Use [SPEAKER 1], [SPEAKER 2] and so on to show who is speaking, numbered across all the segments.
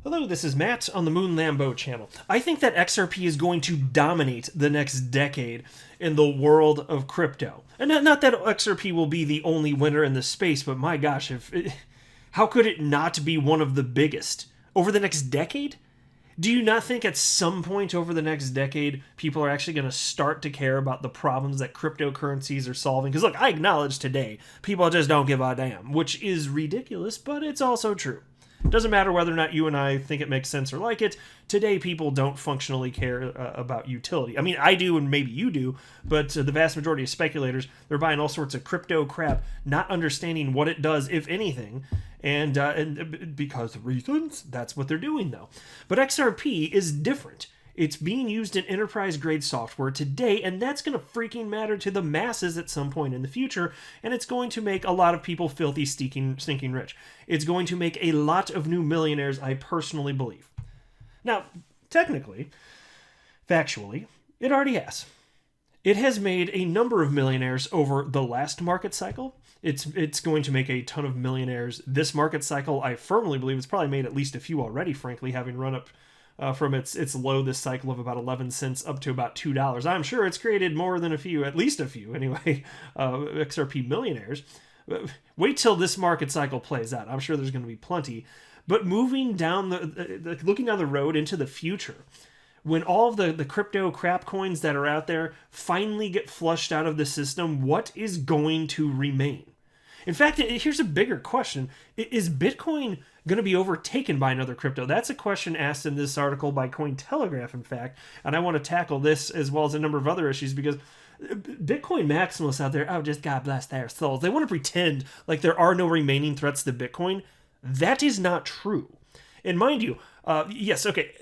[SPEAKER 1] Hello, this is Matt on the Moon Lambo channel. I think that XRP is going to dominate the next decade in the world of crypto. And not that XRP will be the only winner in this space, but my gosh, how could it not be one of the biggest over the next decade? Do you not think at some point over the next decade, people are actually going to start to care about the problems that cryptocurrencies are solving? Because look, I acknowledge today, people just don't give a damn, which is ridiculous, but it's also true. It doesn't matter whether or not you and I think it makes sense or like it. Today, people don't functionally care about utility. I mean, I do and maybe you do, but the vast majority of speculators, they're buying all sorts of crypto crap, not understanding what it does, if anything, and because of reasons, that's what they're doing, though. But XRP is different. It's being used in enterprise-grade software today, and that's going to freaking matter to the masses at some point in the future, and it's going to make a lot of people filthy, stinking rich. It's going to make a lot of new millionaires, I personally believe. Now, technically, factually, it already has. It has made a number of millionaires over the last market cycle. It's going to make a ton of millionaires this market cycle. I firmly believe it's probably made at least a few already, frankly, having run up from its low this cycle of about 11 cents up to about $2. I'm sure it's created more than a few, at least a few anyway, XRP millionaires. Wait till this market cycle plays out. I'm sure there's going to be plenty. But moving down looking down the road into the future, when all of the crypto crap coins that are out there finally get flushed out of the system, what is going to remain? In fact, here's a bigger question. Is Bitcoin going to be overtaken by another crypto? That's a question asked in this article by Cointelegraph, in fact. And I want to tackle this as well as a number of other issues because Bitcoin maximalists out there, oh, just God bless their souls. They want to pretend like there are no remaining threats to Bitcoin. That is not true. And mind you, yes, okay,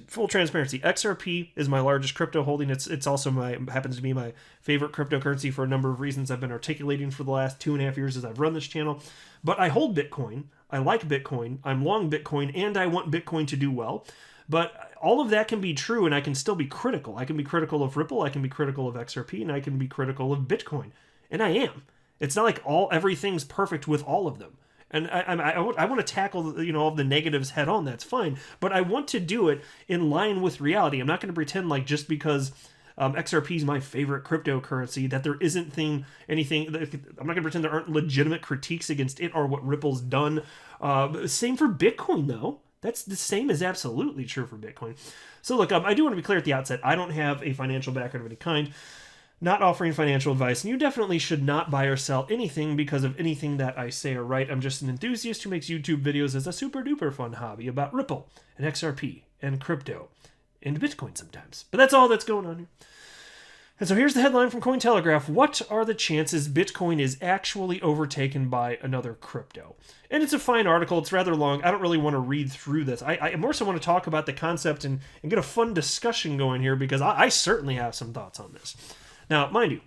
[SPEAKER 1] full transparency, XRP is my largest crypto holding. It's also happens to be my favorite cryptocurrency for a number of reasons I've been articulating for the last 2.5 years as I've run this channel. But I hold Bitcoin, I like Bitcoin, I'm long Bitcoin, and I want Bitcoin to do well. But all of that can be true, and I can still be critical. I can be critical of Ripple, I can be critical of XRP, and I can be critical of Bitcoin. And I am. It's not like everything's perfect with all of them. And I want to tackle all the negatives head on. That's fine, but I want to do it in line with reality. I'm not going to pretend like just because XRP is my favorite cryptocurrency that there isn't anything. I'm not going to pretend there aren't legitimate critiques against it or what Ripple's done. Same for Bitcoin, though. That's the same as absolutely true for Bitcoin. So look, I do want to be clear at the outset. I don't have a financial background of any kind. Not offering financial advice, and you definitely should not buy or sell anything because of anything that I say or write. I'm just an enthusiast who makes YouTube videos as a super duper fun hobby about Ripple and XRP and crypto and Bitcoin sometimes. But that's all that's going on here. And so here's the headline from Cointelegraph. What are the chances Bitcoin is actually overtaken by another crypto? And it's a fine article. It's rather long. I don't really want to read through this. I more so want to talk about the concept and get a fun discussion going here because I certainly have some thoughts on this. Now, mind you,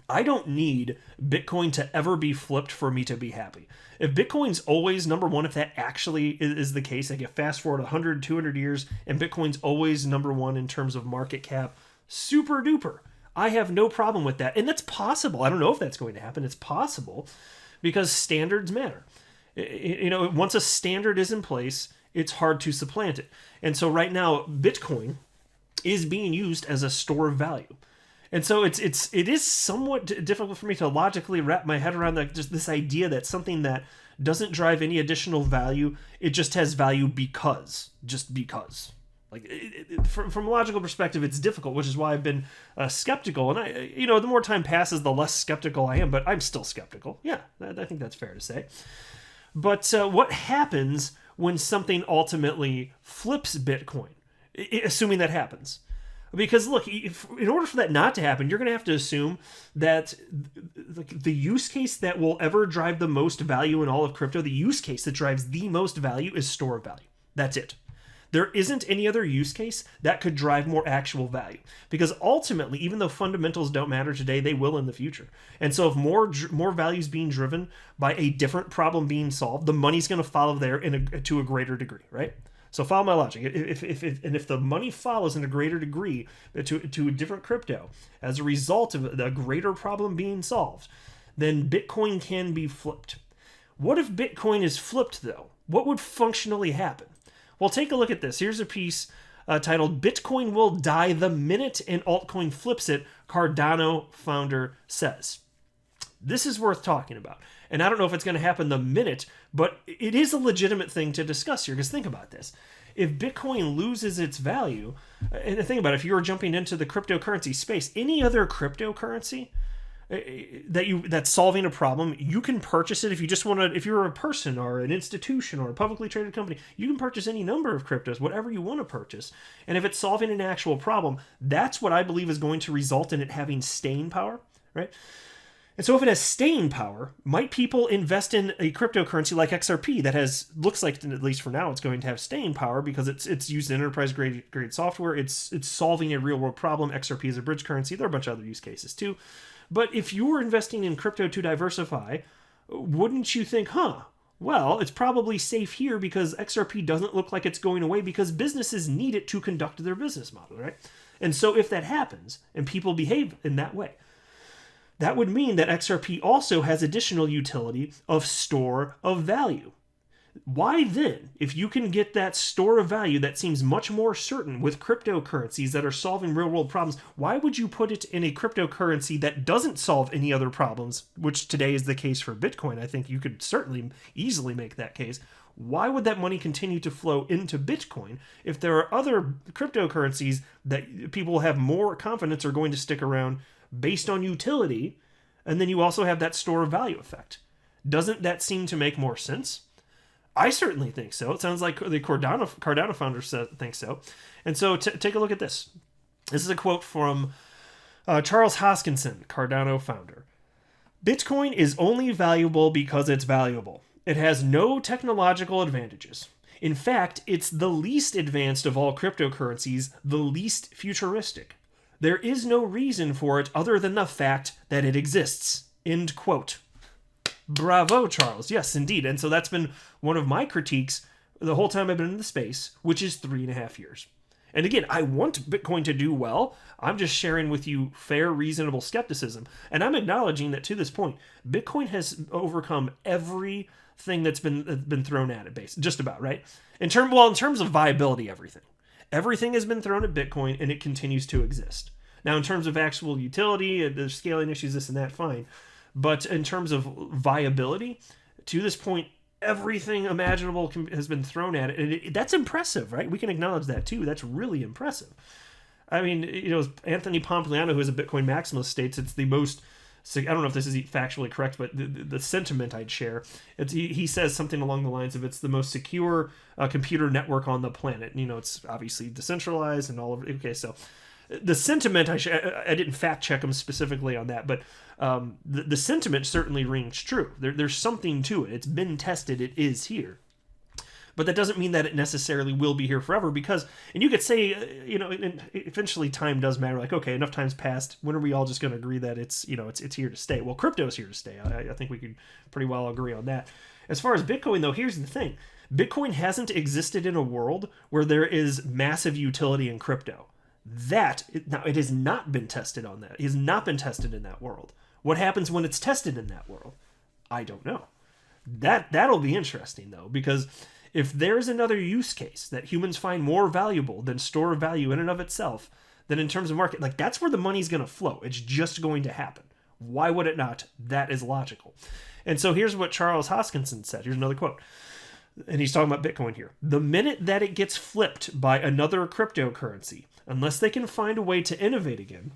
[SPEAKER 1] I don't need Bitcoin to ever be flipped for me to be happy. If Bitcoin's always number one, if that actually is the case, like fast forward 100, 200 years, and Bitcoin's always number one in terms of market cap, super duper. I have no problem with that. And that's possible. I don't know if that's going to happen. It's possible because standards matter. Once a standard is in place, it's hard to supplant it. And so right now, Bitcoin is being used as a store of value. And so it is somewhat difficult for me to logically wrap my head around just this idea that something that doesn't drive any additional value, it just has value because. Like from a logical perspective, it's difficult, which is why I've been skeptical. And the more time passes, the less skeptical I am. But I'm still skeptical. Yeah, I think that's fair to say. But what happens when something ultimately flips Bitcoin, assuming that happens? Because look, in order for that not to happen, you're going to have to assume that the use case that will ever drive the most value in all of crypto, the use case that drives the most value is store of value. That's it. There isn't any other use case that could drive more actual value. Because ultimately, even though fundamentals don't matter today, they will in the future. And so if more value is being driven by a different problem being solved, the money's going to follow there to a greater degree, right? So follow my logic. If the money follows in a greater degree to a different crypto as a result of the greater problem being solved, then Bitcoin can be flipped. What if Bitcoin is flipped, though? What would functionally happen? Well, take a look at this. Here's a piece titled "Bitcoin Will Die the Minute an Altcoin Flips It," Cardano founder says. This is worth talking about. And I don't know if it's going to happen the minute, but it is a legitimate thing to discuss here, because think about this. If Bitcoin loses its value, and think about it, if you were jumping into the cryptocurrency space, any other cryptocurrency that's solving a problem, you can purchase it if you just want to. If you're a person or an institution or a publicly traded company, you can purchase any number of cryptos, whatever you want to purchase. And if it's solving an actual problem, that's what I believe is going to result in it having staying power, right? And so if it has staying power, might people invest in a cryptocurrency like XRP that looks like, at least for now, it's going to have staying power because it's used in enterprise grade software. It's solving a real world problem. XRP is a bridge currency. There are a bunch of other use cases too. But if you were investing in crypto to diversify, wouldn't you think, well, it's probably safe here because XRP doesn't look like it's going away because businesses need it to conduct their business model, right? And so if that happens and people behave in that way, that would mean that XRP also has additional utility of store of value. Why then, if you can get that store of value that seems much more certain with cryptocurrencies that are solving real world problems, why would you put it in a cryptocurrency that doesn't solve any other problems, which today is the case for Bitcoin? I think you could certainly easily make that case. Why would that money continue to flow into Bitcoin if there are other cryptocurrencies that people have more confidence are going to stick around based on utility, and then you also have that store of value effect? Doesn't that seem to make more sense? I certainly think so. It sounds like the Cardano founder thinks so. And so take a look at this. This is a quote from Charles Hoskinson, Cardano founder. "Bitcoin is only valuable because it's valuable. It has no technological advantages. In fact, it's the least advanced of all cryptocurrencies, the least futuristic. There is no reason for it other than the fact that it exists." End quote. Bravo, Charles. Yes, indeed. And so that's been one of my critiques the whole time I've been in the space, which is 3.5 years. And again, I want Bitcoin to do well. I'm just sharing with you fair, reasonable skepticism. And I'm acknowledging that to this point, Bitcoin has overcome everything that's been thrown at it, just about, right? In terms of viability, everything. Everything has been thrown at Bitcoin, and it continues to exist. Now, in terms of actual utility, there's scaling issues, this and that, fine. But in terms of viability, to this point, everything imaginable has been thrown at it. And that's impressive, right? We can acknowledge that too. That's really impressive. I mean, Anthony Pompliano, who is a Bitcoin maximalist, states it's the most, I don't know if this is factually correct, but the sentiment I'd share, he says something along the lines of it's the most secure computer network on the planet. It's obviously decentralized and all of it. Okay, so the sentiment, I didn't fact check him specifically on that, but the sentiment certainly rings true. There's something to it. It's been tested. It is here. But that doesn't mean that it necessarily will be here forever because, and you could say, eventually time does matter. Like, okay, enough time's passed. When are we all just going to agree that it's here to stay? Well, crypto's here to stay. I think we could pretty well agree on that. As far as Bitcoin, though, here's the thing. Bitcoin hasn't existed in a world where there is massive utility in crypto. Now, it has not been tested on that. It has not been tested in that world. What happens when it's tested in that world? I don't know. That'll be interesting, though, because if there's another use case that humans find more valuable than store of value in and of itself, then in terms of market, like that's where the money's going to flow. It's just going to happen. Why would it not? That is logical. And so here's what Charles Hoskinson said. Here's another quote. And he's talking about Bitcoin here. "The minute that it gets flipped by another cryptocurrency, unless they can find a way to innovate again,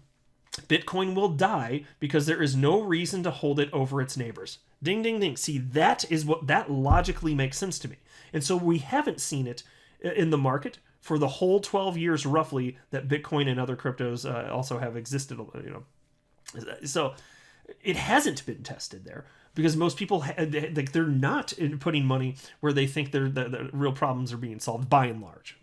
[SPEAKER 1] Bitcoin will die because there is no reason to hold it over its neighbors." Ding, ding, ding. See, that logically makes sense to me. And so we haven't seen it in the market for the whole 12 years roughly that Bitcoin and other cryptos also have existed. So it hasn't been tested there because most people they're not putting money where they think the real problems are being solved by and large.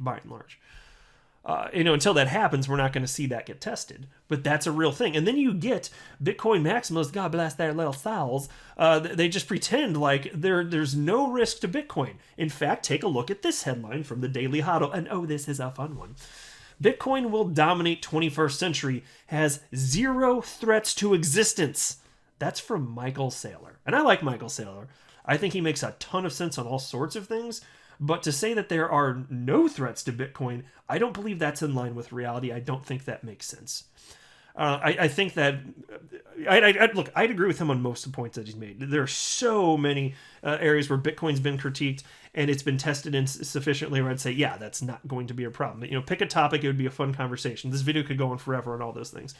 [SPEAKER 1] Until that happens, we're not going to see that get tested. But that's a real thing. And then you get Bitcoin maximalists, God bless their little souls, they just pretend like there's no risk to Bitcoin. In fact, take a look at this headline from the Daily Hodl. And this is a fun one. "Bitcoin will dominate 21st century, has zero threats to existence." That's from Michael Saylor. And I like Michael Saylor. I think he makes a ton of sense on all sorts of things. But to say that there are no threats to Bitcoin, I don't believe that's in line with reality. I don't think that makes sense. I think that look, I'd agree with him on most of the points that he's made. There are so many areas where Bitcoin's been critiqued and it's been tested in sufficiently where I'd say, yeah, that's not going to be a problem. You know, pick a topic, it would be a fun conversation. This video could go on forever and all those things.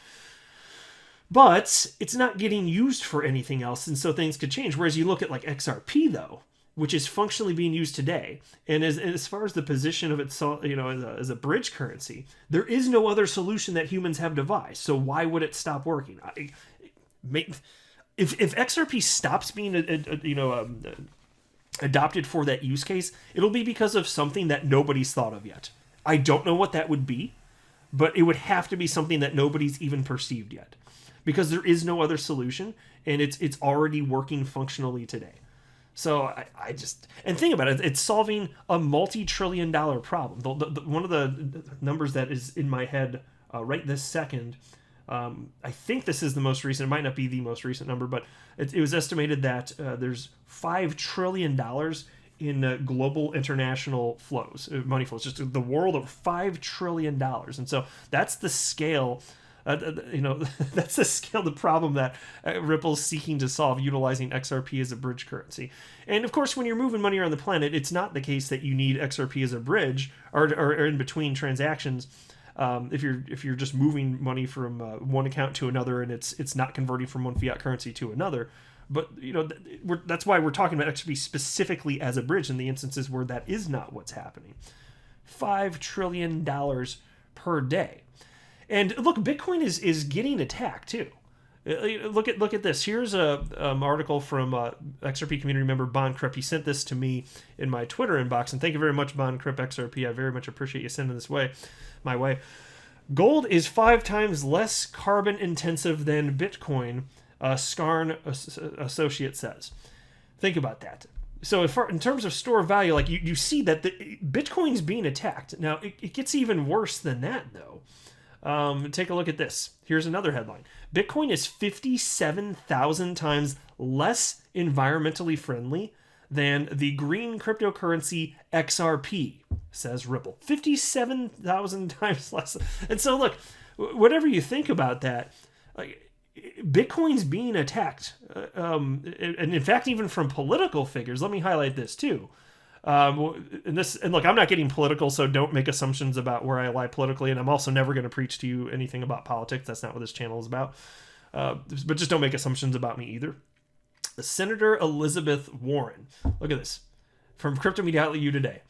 [SPEAKER 1] But it's not getting used for anything else, and so things could change. Whereas you look at like XRP, though, which is functionally being used today, and as far as the position of it, you know, as a bridge currency, there is no other solution that humans have devised. So why would it stop working? If XRP stops being adopted for that use case, it'll be because of something that nobody's thought of yet. I don't know what that would be, but it would have to be something that nobody's even perceived yet, because there is no other solution, and it's already working functionally today. So I just, and think about it, it's solving a multi-trillion-dollar problem. One of the numbers that is in my head right this second, I think this is the most recent, it might not be the most recent number, but it was estimated that there's $5 trillion in global international flows, money flows, just the world of $5 trillion. And so that's the scale. That's the scale of the problem that Ripple's seeking to solve, utilizing XRP as a bridge currency. And of course, when you're moving money around the planet, it's not the case that you need XRP as a bridge or in between transactions. If you're just moving money from one account to another, and it's not converting from one fiat currency to another. But you know, that's why we're talking about XRP specifically as a bridge in the instances where that is not what's happening. $5 trillion per day. And look, Bitcoin is getting attacked too. Look at this. Here's a article from XRP community member Bon Crip. He sent this to me in my Twitter inbox, and thank you very much, Bon Crip XRP. I very much appreciate you sending this my way. Gold is 5 times less carbon intensive than Bitcoin, Skarn associate says. Think about that. So in terms of store value, like you see that the Bitcoin's being attacked. Now it gets even worse than that though. Take a look at this. Here's another headline. Bitcoin is 57,000 times less environmentally friendly than the green cryptocurrency XRP, says Ripple. 57,000 times less. And so look, whatever you think about that, like, Bitcoin's being attacked. And in fact, even from political figures, let me highlight this too. And look, I'm not getting political, so don't make assumptions about where I lie politically, and I'm also never going to preach to you anything about politics. That's not what this channel is about. But just don't make assumptions about me either. Senator Elizabeth Warren, look at this, from Crypto Media Outlet U Today.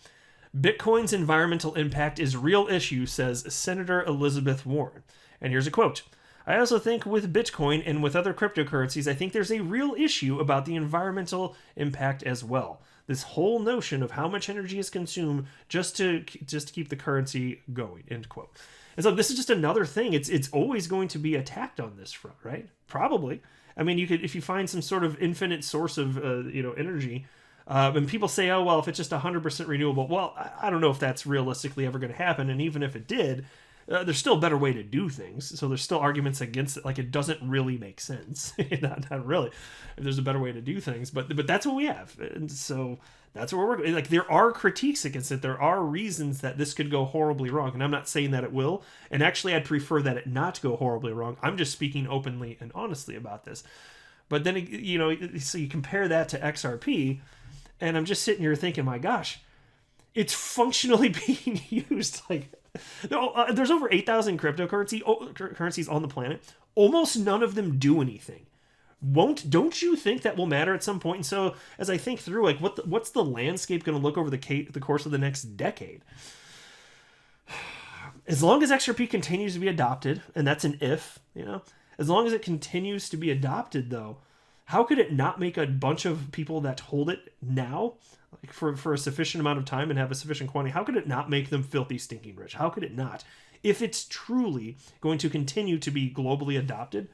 [SPEAKER 1] Bitcoin's environmental impact is real issue, says Senator Elizabeth Warren. And here's a quote. I also think with Bitcoin and with other cryptocurrencies, I think there's a real issue about the environmental impact as well. This whole notion of how much energy is consumed just to keep the currency going, end quote. And so this is just another thing. It's always going to be attacked on this front, right? Probably. I mean, you could, if you find some sort of infinite source of energy, and people say, oh well, if it's just 100% renewable, well, I don't know if that's realistically ever going to happen. And even if it did, there's still a better way to do things. So there's still arguments against it. Like, it doesn't really make sense. not really. There's a better way to do things, but that's what we have. And so that's what we're working. Like, there are critiques against it. There are reasons that this could go horribly wrong. And I'm not saying that it will. And actually, I'd prefer that it not go horribly wrong. I'm just speaking openly and honestly about this. But then, so you compare that to XRP, and I'm just sitting here thinking, my gosh, it's functionally being used. Like, there's over 8,000 currencies on the planet. Almost none of them do anything. Don't you think that will matter at some point? And so as I think through, like, what's the landscape going to look over the course of the next decade? As long as XRP continues to be adopted, and that's an if, as long as it continues to be adopted, though, how could it not make a bunch of people that hold it now, like for a sufficient amount of time and have a sufficient quantity, how could it not make them filthy stinking rich? How could it not? If it's truly going to continue to be globally adopted,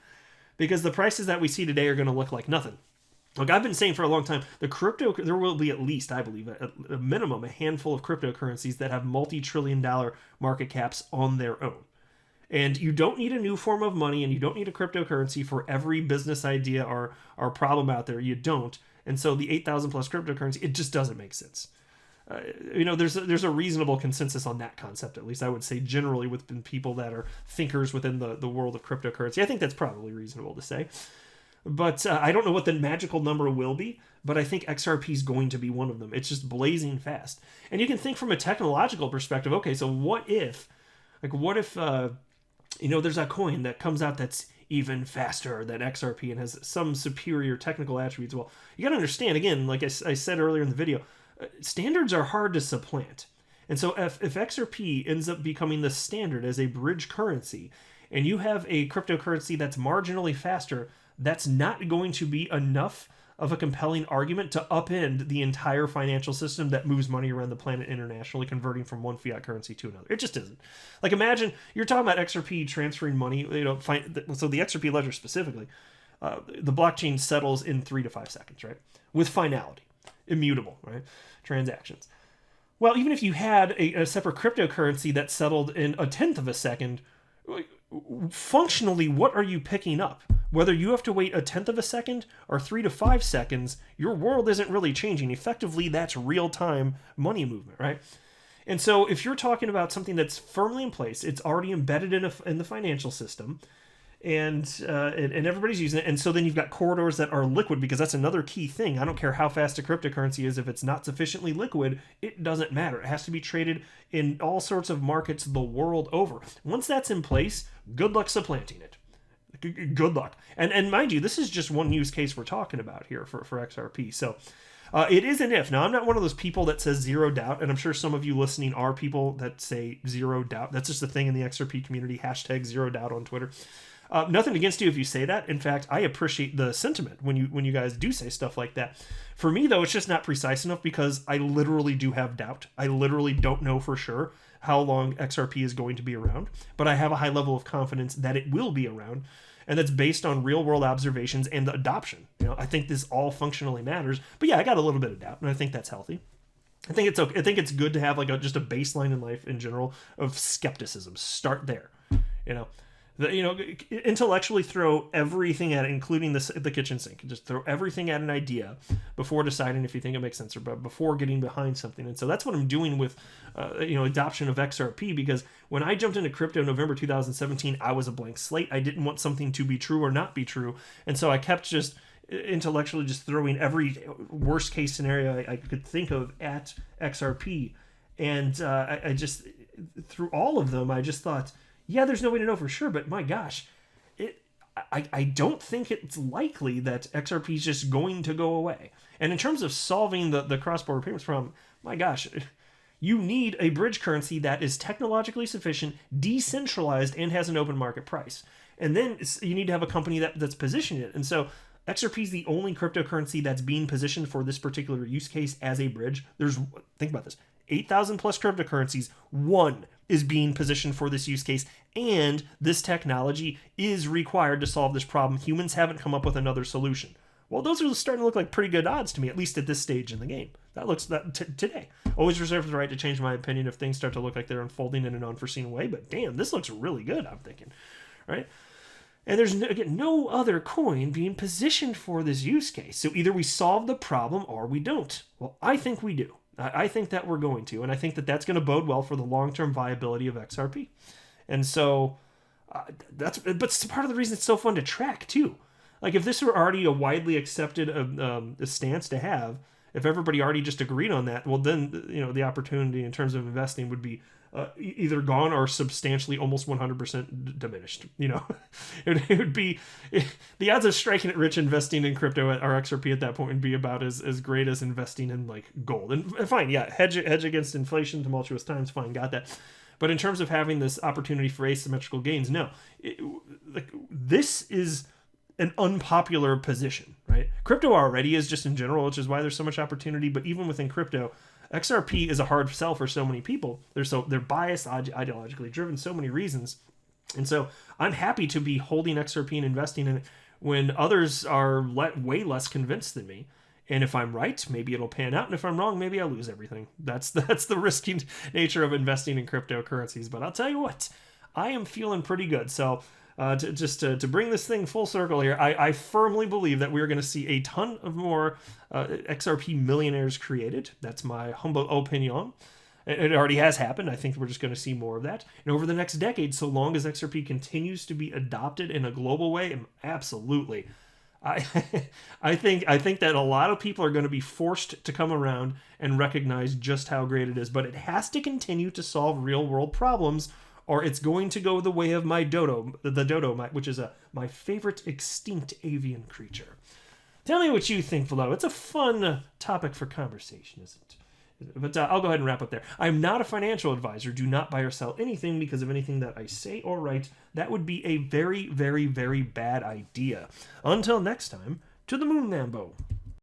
[SPEAKER 1] because the prices that we see today are going to look like nothing. Like I've been saying for a long time, there will be at least, I believe, a minimum, a handful of cryptocurrencies that have multi-trillion-dollar market caps on their own. And you don't need a new form of money, and you don't need a cryptocurrency for every business idea or problem out there. You don't. And so the 8,000 plus cryptocurrency, it just doesn't make sense. there's a reasonable consensus on that concept, at least I would say generally within people that are thinkers within the world of cryptocurrency. I think that's probably reasonable to say. But I don't know what the magical number will be, but I think XRP is going to be one of them. It's just blazing fast. And you can think from a technological perspective, okay, so what if there's a coin that comes out that's even faster than XRP and has some superior technical attributes? Well, you got to understand, again, like I said earlier in the video, standards are hard to supplant. And so if XRP ends up becoming the standard as a bridge currency, and you have a cryptocurrency that's marginally faster, that's not going to be enough of a compelling argument to upend the entire financial system that moves money around the planet internationally, converting from one fiat currency to another. It just isn't. Like, imagine you're talking about XRP transferring money, so the XRP ledger specifically, the blockchain settles in 3 to 5 seconds, right? With finality, immutable, right? Transactions. Well, even if you had a separate cryptocurrency that settled in 1/10 of a second, functionally, what are you picking up? Whether you have to wait 1/10 of a second or 3 to 5 seconds, your world isn't really changing. Effectively, that's real-time money movement, right? And so if you're talking about something that's firmly in place, it's already embedded in the financial system, and everybody's using it, and so then you've got corridors that are liquid, because that's another key thing. I don't care how fast a cryptocurrency is, if it's not sufficiently liquid, it doesn't matter. It has to be traded in all sorts of markets the world over. Once that's in place, good luck supplanting it. Good luck. And mind you, this is just one use case we're talking about here for XRP. So it is an if. Now, I'm not one of those people that says zero doubt, and I'm sure some of you listening are people that say zero doubt. That's just a thing in the XRP community, hashtag zero doubt on Twitter. Nothing against you if you say that. In fact, I appreciate the sentiment when you guys do say stuff like that. For me, though, it's just not precise enough, because I literally do have doubt. I literally don't know for sure how long XRP is going to be around, but I have a high level of confidence that it will be around, and that's based on real-world observations and the adoption. I think this all functionally matters. But yeah, I got a little bit of doubt, and I think that's healthy. I think it's okay. I think it's good to have just a baseline in life in general of skepticism. Start there. Intellectually throw everything at it, including the kitchen sink. Just throw everything at an idea before deciding if you think it makes sense, or before getting behind something. And so that's what I'm doing with, adoption of XRP, because when I jumped into crypto in November 2017, I was a blank slate. I didn't want something to be true or not be true. And so I kept just intellectually just throwing every worst case scenario I could think of at XRP. And I just, through all of them, I just thought, yeah, there's no way to know for sure, but my gosh, I don't think it's likely that XRP is just going to go away. And in terms of solving the cross-border payments problem, my gosh, you need a bridge currency that is technologically sufficient, decentralized, and has an open market price. And then you need to have a company that's positioned it. And so XRP is the only cryptocurrency that's being positioned for this particular use case as a bridge. Think about this, 8,000 plus cryptocurrencies, one is being positioned for this use case, and this technology is required to solve this problem. Humans haven't come up with another solution. Well, those are starting to look like pretty good odds to me, at least at this stage in the game. That looks today. Always reserve the right to change my opinion if things start to look like they're unfolding in an unforeseen way, but damn, this looks really good, I'm thinking, right? And there's, no other coin being positioned for this use case. So either we solve the problem or we don't. Well, I think we do. I think that we're going to, and I think that that's going to bode well for the long-term viability of XRP. And so but it's part of the reason it's so fun to track too. Like, if this were already a widely accepted stance to have, if everybody already just agreed on that, well, then the opportunity in terms of investing would be either gone or substantially, almost 100% diminished. It would be, the odds of striking it rich investing in crypto or XRP at that point would be about as great as investing in like gold. And fine, yeah, hedge against inflation, tumultuous times, fine, got that. But in terms of having this opportunity for asymmetrical gains, no, this is an unpopular position, right? Crypto already is, just in general, which is why there's so much opportunity. But even within crypto, XRP is a hard sell for so many people. They're biased, ideologically driven, so many reasons. And so I'm happy to be holding XRP and investing in it when others are way less convinced than me. And if I'm right, maybe it'll pan out. And if I'm wrong, maybe I'll lose everything. That's the risky nature of investing in cryptocurrencies. But I'll tell you what, I am feeling pretty good. So To bring this thing full circle here, I firmly believe that we're going to see a ton of more XRP millionaires created. That's my humble opinion. It already has happened. I think we're just going to see more of that. And over the next decade, so long as XRP continues to be adopted in a global way, absolutely. I think that a lot of people are going to be forced to come around and recognize just how great it is. But it has to continue to solve real world problems, or it's going to go the way of my dodo, which is my favorite extinct avian creature. Tell me what you think below. It's a fun topic for conversation, isn't it? But I'll go ahead and wrap up there. I'm not a financial advisor. Do not buy or sell anything because of anything that I say or write. That would be a very, very, very bad idea. Until next time, to the moon, Lambo.